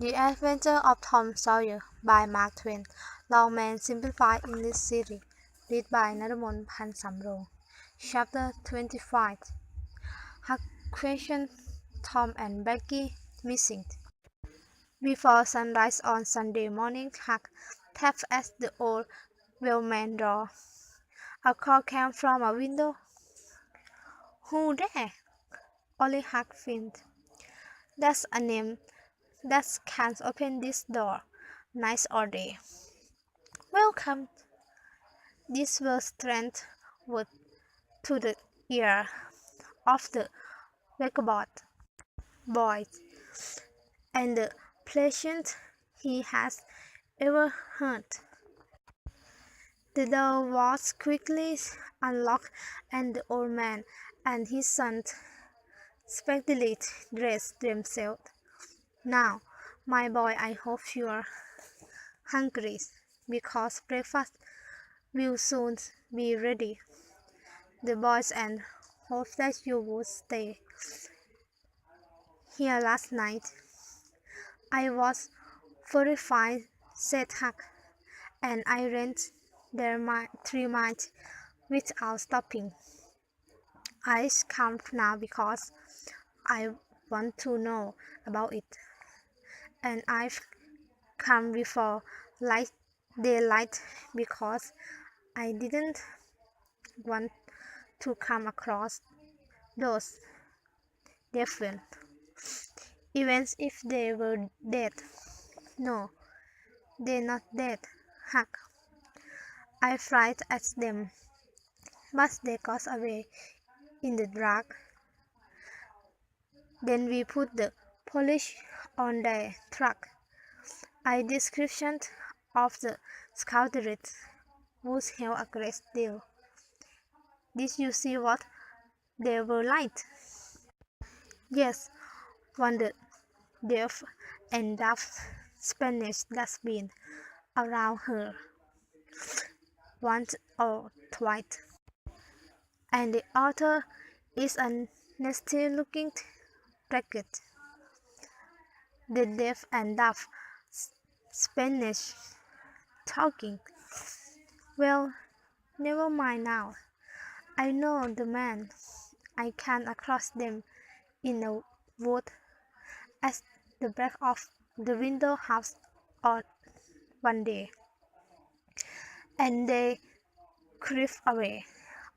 The Adventure of Tom Sawyer by Mark Twain. Longman Simplified English Series. Read by Narumon Pansamrong. Chapter 25. Huck questioned Tom and Becky missing. Before sunrise on Sunday morning, Huck tapped at the old wheelman door. A call came from a window. Who there? Only Huck finned. That's a name that can't open this door, night or day. Welcome. These were strange words to the ear of the vagabond boy, and the pleasant he has ever heard. The door was quickly unlocked, and the old man and his son speedily dressed themselves. Now, my boy, I hope you're hungry, because breakfast will soon be ready. The boys and hope that you would stay here last night. I was horrified, said Huck, and I ran there 3 miles without stopping. I come now because I want to know about it, and I've come before light daylight because I didn't want to come across those devils, even if they were dead. No, they're not dead, Huck. I fried at them, but they got away in the dark. Then we put the polish on their truck. A description of the scoundrels would help a great deal. Did you see what they were like? Yes, wondered deaf and daft Spanish that's been around her once or twice. And the author is a nasty-looking racket. The deaf and daft Spanish talking. Well, never mind now. I know the man. I came across them in a wood at the back of the window house on one day, and they crept away.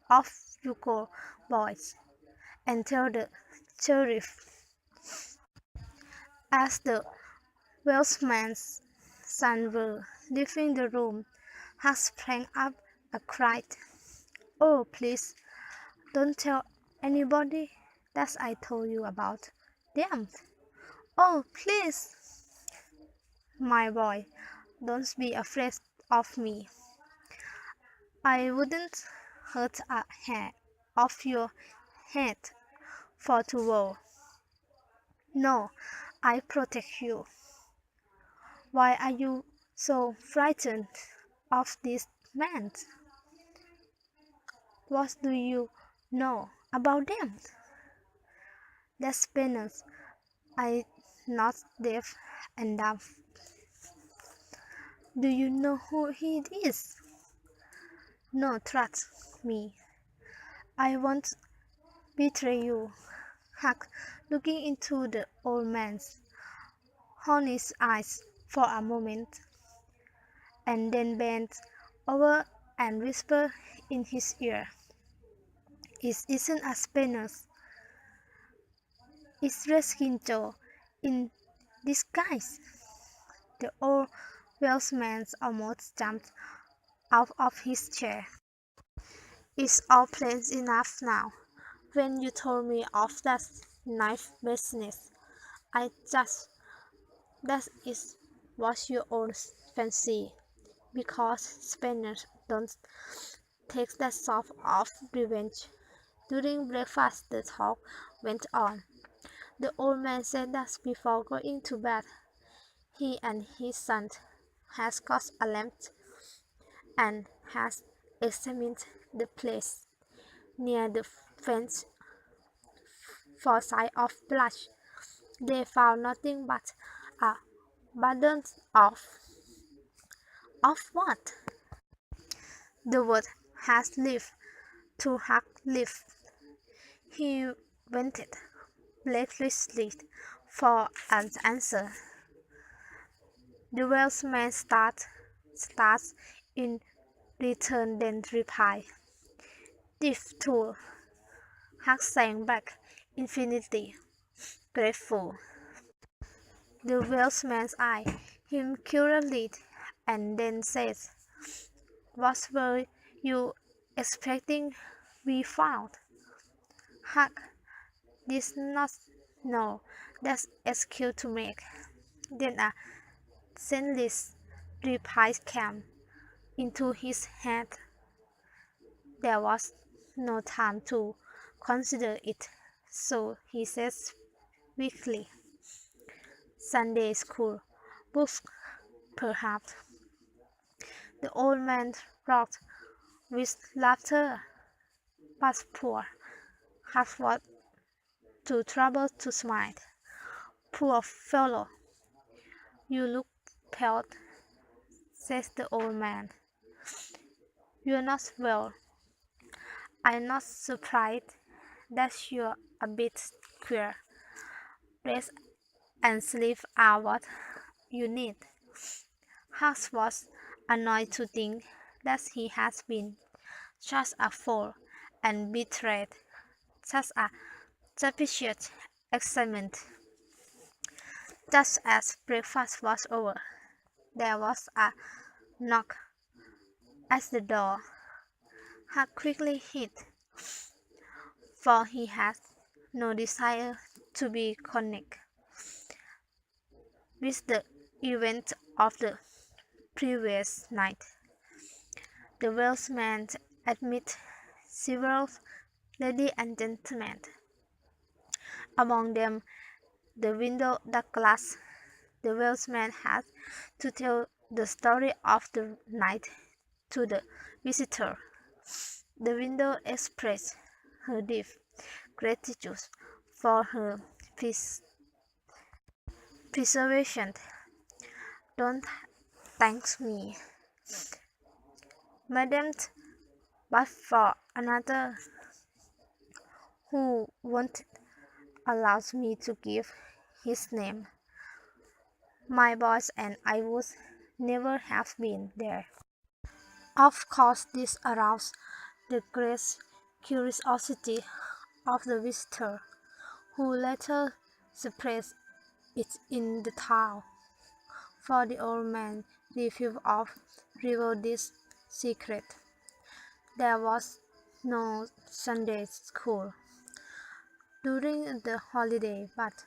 Off you go, boys, and tell the sheriff. As the Welshman's son were leaving the room, Huck sprang up and cried, "Oh, please, don't tell anybody that I told you about them. Oh, please, my boy, don't be afraid of me. I wouldn't hurt a hair of your head for the world. No, I protect you. Why are you so frightened of this man? What do you know about them?" "That's peanuts. I'm not deaf and dumb." "Do you know who he is?" "No, trust me. I won't betray you." Huck, looking into the old man's honest eyes for a moment, and then bent over and whispered in his ear, "It isn't a Spanish. It's Reskin Joe in disguise." The old Welshman almost jumped out of his chair. "It's all plain enough now. When you told me of that knife business, I just that is was your own fancy, because Spaniards don't take that sort of revenge." During breakfast the talk went on. The old man said that before going to bed, he and his son had got a lamp and had examined the place near the fence for signs of blood. They found nothing but a Bundles of what? The word has lived to have lived. He waited breathlessly for an answer. The Welshman starts in return then reply. Diff too, Huck sang back, infinitely grateful. The Welshman's eyed him curiously and then said, "What were you expecting we found?" Huck did not know that excuse to make. Then a senseless reply came into his head. There was no time to consider it, so he said weakly, "Sunday school books, perhaps." The old man rocked with laughter, but poor Huck was too troubled to smile. "Poor fellow, you look pale," said the old man. "You're not well. I'm not surprised that you're a bit queer. Rest and sleep are what you need." Huck was annoyed to think that he had been such a fool and betrayed such a suspicious excitement. Just as breakfast was over, there was a knock at the door. Huck quickly hid, for he had no desire to be connected with the event of the previous night. The Welshman admitted several ladies and gentlemen, among them the window Douglas. The Welshman had to tell the story of the night to the visitor. The window expressed her deep gratitude for her preservation. "Don't thank me, madam, but for another who won't allow me to give his name. My boys and I would never have been there." Of course, this aroused the great curiosity of the visitor, who later spread it in the town, for the old man refused to reveal this secret. There was no Sunday school during the holiday, but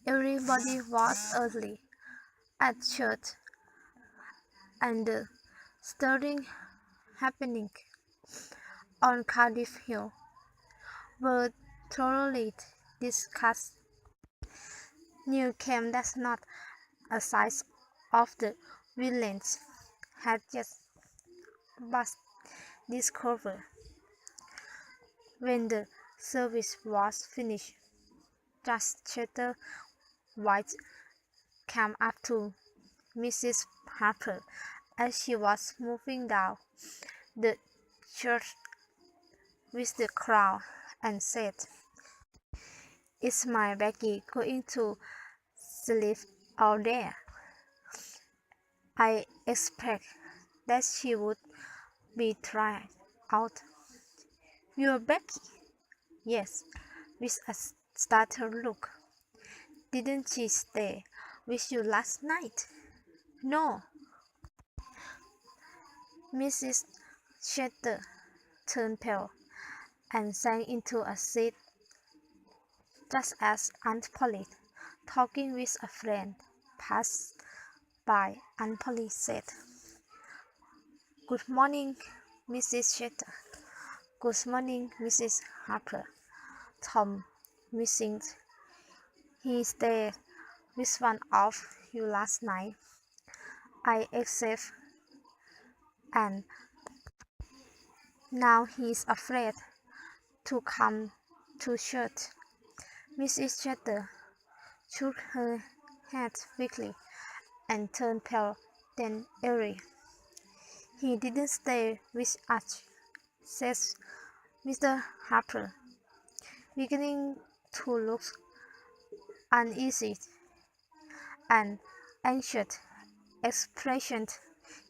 everybody was early at church, and the stirring happening on Cardiff Hill were thoroughly discussed. News came that not a sight of the villains had yet been discovered. When the service was finished, Judge Chapter White came up to Mrs. Harper as she was moving down the church with the crowd and said, "Is my Becky going to sleep out there? I expect that she would be tried out." "Your Becky?" "Yes," with a startled look. "Didn't she stay with you last night?" "No." Mrs. Chapter turned pale and sank into a seat just as Aunt Polly, talking with a friend, passed by. Aunt Polly said, "Good morning, Mrs. Chapter." "Good morning, Mrs. Harper." "Tom missing. He stayed with one of you last night, I expect, and now he's afraid to come to church." Mrs. Chapter shook her head quickly and turned pale, then eerie. "He didn't stay with us," says Mr. Harper, beginning to look uneasy. An anxious expression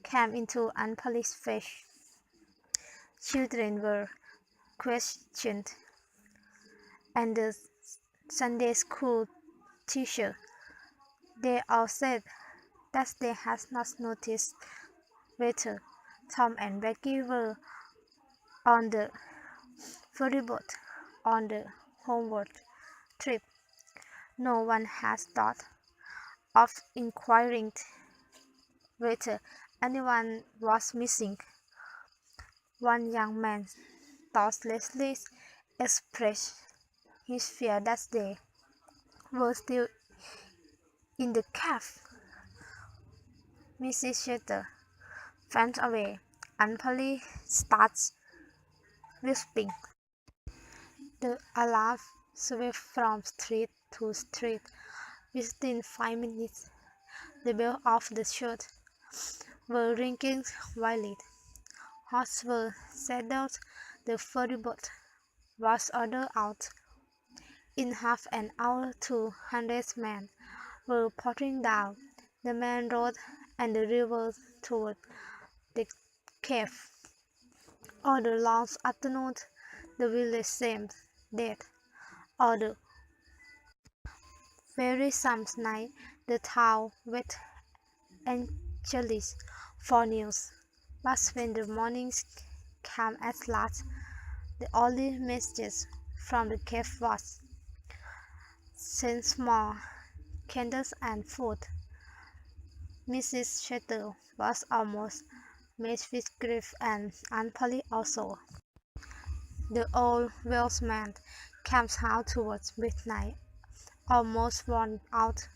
came into Anna's face. Children were questioned, and the Sunday school teacher, they all said that they had not noticed whether Tom and Becky were on the ferryboat on the homeward trip. No one had thought of inquiring whether anyone was missing. One young man thoughtlessly expressed his fear that they were still in the cave. Mrs. Chapter faints away, and Polly starts whispering. The alarm swept from street to street. Within 5 minutes, the bells of the church were ringing wildly. Horses were saddled, the ferryboat was ordered out. In half an hour 200 men were pouring down the main road and the river toward the cave. All the long afternoon the village seemed dead. All the very same night the town waited anxiously for news. But when the morning came at last, the only message from the cave was, "Send small candles and food." Mrs. Chapter was almost mad with grief, and Aunt Polly also. The old Welshman came home towards midnight, almost worn out.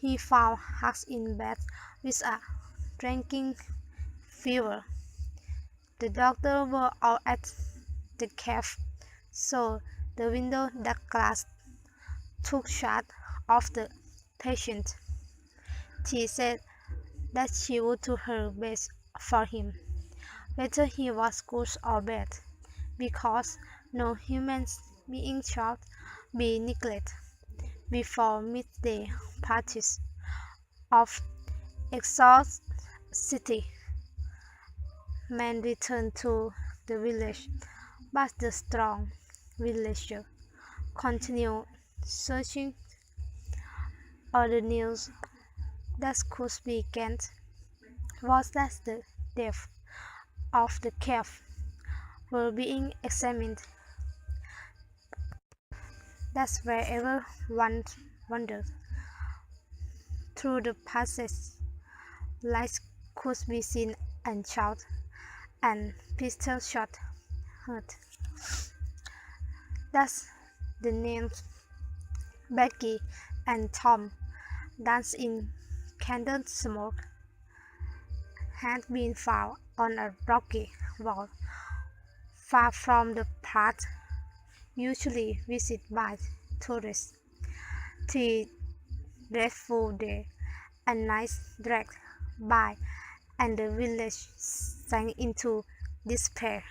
He found Hugs in bed with a raging fever. The doctors were all at the cave, so the window that glass took charge of the patient. She said that she would do her best for him, whether he was good or bad, because no human being should be neglected. Before midday parties of exhausted men returned to the village, but the strong villager continued searching. All the news that could be gained was that the depths of the cave were being examined. That wherever one wandered through the passage, lights could be seen and shouts and pistol shots heard. Thus the names Becky and Tom danced in candle smoke had been found on a rocky wall far from the path usually visited by tourists. 3 dreadful days and nights dragged by, and the village sank into despair.